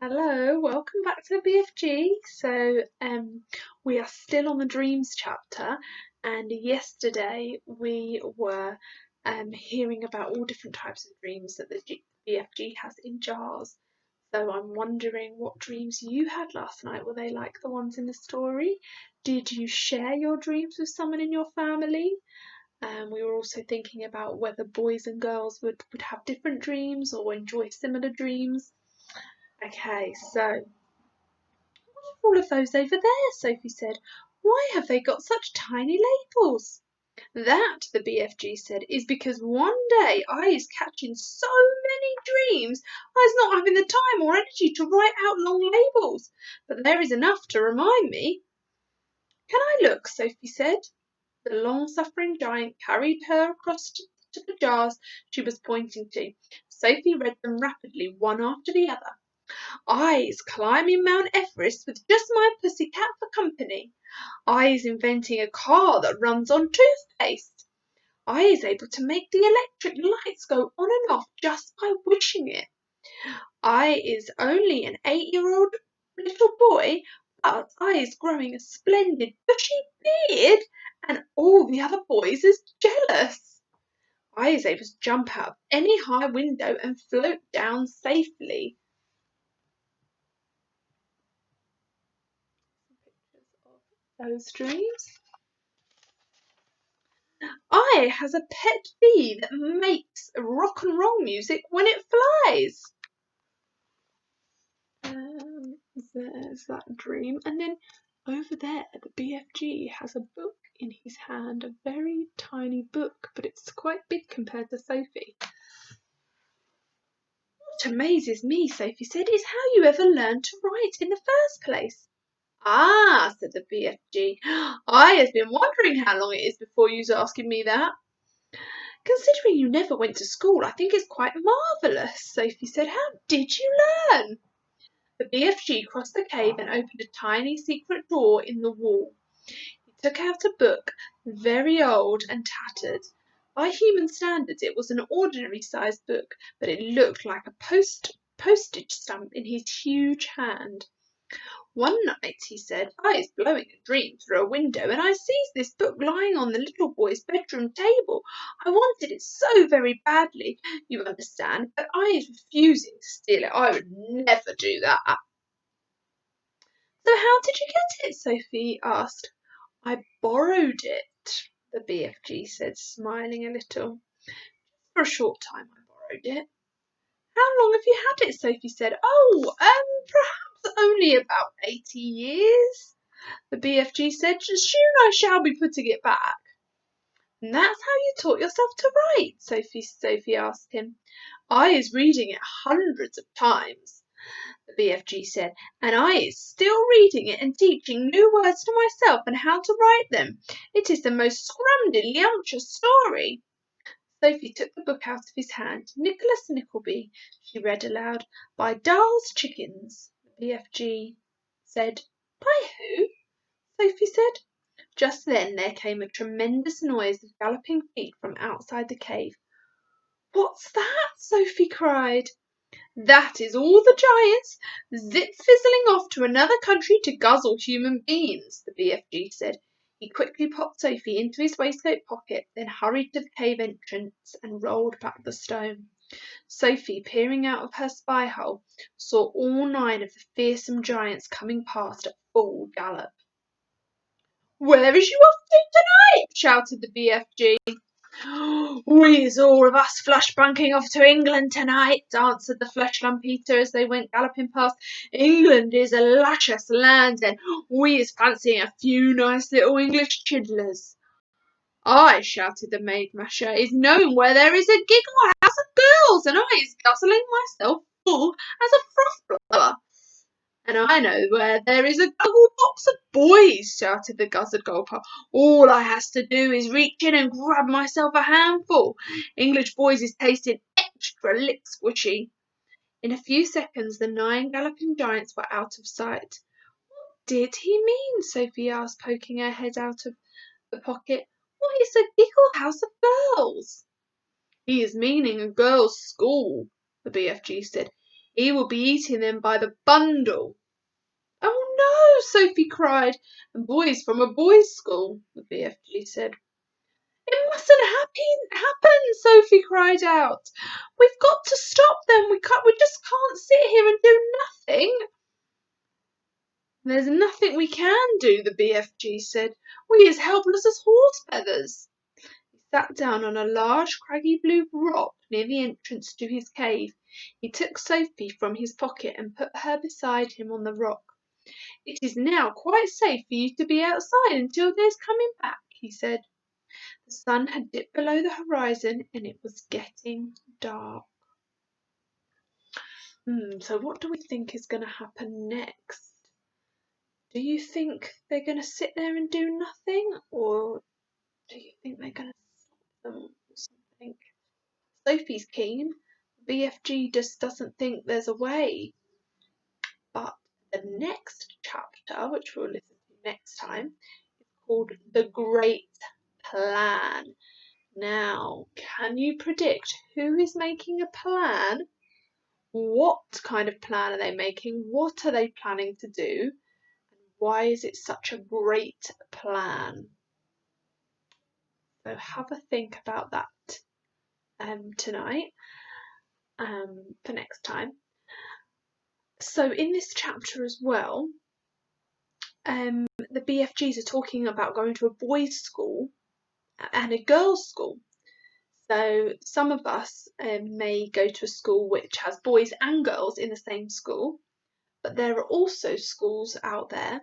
Hello, welcome back to BFG. We are still on the dreams chapter, and yesterday we were hearing about all different types of dreams that the BFG has in jars. So I'm wondering what dreams you had last night. Were they like the ones in the story? Did you share your dreams with someone in your family? We were also thinking about whether boys and girls would have different dreams or enjoy similar dreams. Okay, so all of those over there, Sophie said. Why have they got such tiny labels? That, the BFG said, is because one day I is catching so many dreams I's not having the time or energy to write out long labels, but there is enough to remind me. Can I look? Sophie said. The long-suffering giant carried her across to the jars she was pointing to. Sophie read them rapidly, one after the other. I's climbing Mount Everest with just my pussycat for company. I's inventing a car that runs on toothpaste. I's able to make the electric lights go on and off just by wishing it. I is only an 8-year-old little boy, but I's growing a splendid bushy beard, and all the other boys is jealous. I is able to jump out of any high window and float down safely. Those dreams. I has a pet bee that makes rock and roll music when it flies. There's that dream. And then over there, the BFG has a book in his hand, a very tiny book, but it's quite big compared to Sophie. What amazes me, Sophie said, is how you ever learned to write in the first place. Ah, said the BFG, I has been wondering how long it is before you's asking me that. Considering you never went to school, I think it's quite marvellous, Sophie said. How did you learn? The BFG crossed the cave and opened a tiny secret door in the wall. He took out a book, very old and tattered. By human standards, it was an ordinary-sized book, but it looked like a postage stamp in his huge hand. One night, he said, I is blowing a dream through a window, and I sees this book lying on the little boy's bedroom table. I wanted it so very badly, you understand, but I is refusing to steal it. I would never do that. So how did you get it? Sophie asked. I borrowed it, the BFG said, smiling a little. For a short time I borrowed it. How long have you had it? Sophie said. Oh, perhaps only about 80 years. The BFG said, soon I shall be putting it back. And that's how you taught yourself to write? Sophie asked him. I is reading it hundreds of times, the BFG said, and I is still reading it and teaching new words to myself and how to write them. It is the most scramdiddlyumptious story. Sophie took the book out of his hand. Nicholas Nickleby, she read aloud, by Dahl's Chickens. The BFG said, by who? Sophie said. Just then there came a tremendous noise of galloping feet from outside the cave. What's that? Sophie cried. That is all the giants zip-fizzling off to another country to guzzle human beings, the BFG said. He quickly popped Sophie into his waistcoat pocket, then hurried to the cave entrance and rolled back the stone. Sophie, peering out of her spy hole, saw all 9 of the fearsome giants coming past at full gallop. Where is you off to tonight? Shouted the BFG. We's all of us flush bunking off to England tonight, answered the flesh-lump eater as they went galloping past. England is a luscious land, and we is fancying a few nice little English chidlers. I, shouted the maid masher, is known where there is a giggle house of girls, and I is guzzling myself full as a froth blower. And I know where there is a double box of boys, shouted the guzzard gulper. All I has to do is reach in and grab myself a handful. English boys is tasting extra lick squishy. In a few seconds the 9 galloping giants were out of sight. What did he mean? Sophie asked, poking her head out of the pocket. What is a giggle house of girls? He is meaning a girls' school, the BFG said. He will be eating them by the bundle. Oh no, Sophie cried, and boys from a boys' school, the BFG said. It mustn't happen, Sophie cried out. We've got to stop them. We just can't sit here and do nothing. There's nothing we can do, the BFG said. We're as helpless as horse feathers. He sat down on a large craggy blue rock near the entrance to his cave. He took Sophie from his pocket and put her beside him on the rock. It is now quite safe for you to be outside until there's coming back, he said. The sun had dipped below the horizon and it was getting dark. So what do we think is going to happen next? Do you think they're going to sit there and do nothing, or do you think they're going to stop them or something? Sophie's keen. BFG just doesn't think there's a way. But the next chapter, which we'll listen to next time, is called The Great Plan. Now, can you predict who is making a plan? What kind of plan are they making? What are they planning to do? And why is it such a great plan? So have a think about that tonight for next time. So in this chapter as well, the BFGs are talking about going to a boys' school and a girls' school. So some of us may go to a school which has boys and girls in the same school, but there are also schools out there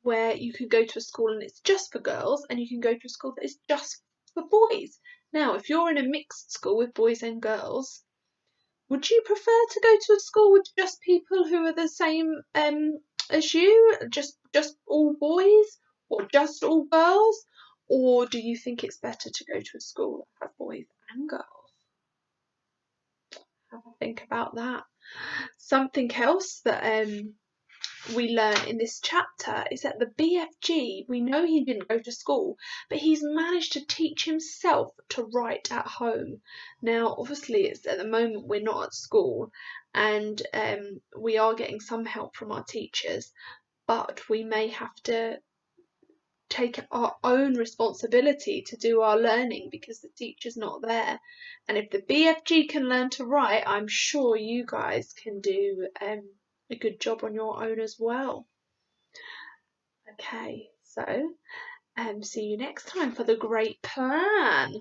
where you can go to a school and it's just for girls, and you can go to a school that is just for boys. Now, if you're in a mixed school with boys and girls, would you prefer to go to a school with just people who are the same as you, just all boys, or just all girls? Or do you think it's better to go to a school that has boys and girls? Have a think about that. Something else that we learn in this chapter is that the BFG, we know he didn't go to school, but he's managed to teach himself to write at home. Now, obviously, it's at the moment we're not at school, and we are getting some help from our teachers, but we may have to take our own responsibility to do our learning because the teacher's not there. And if the BFG can learn to write, I'm sure you guys can do a good job on your own as well. Okay, so see you next time for the great plan.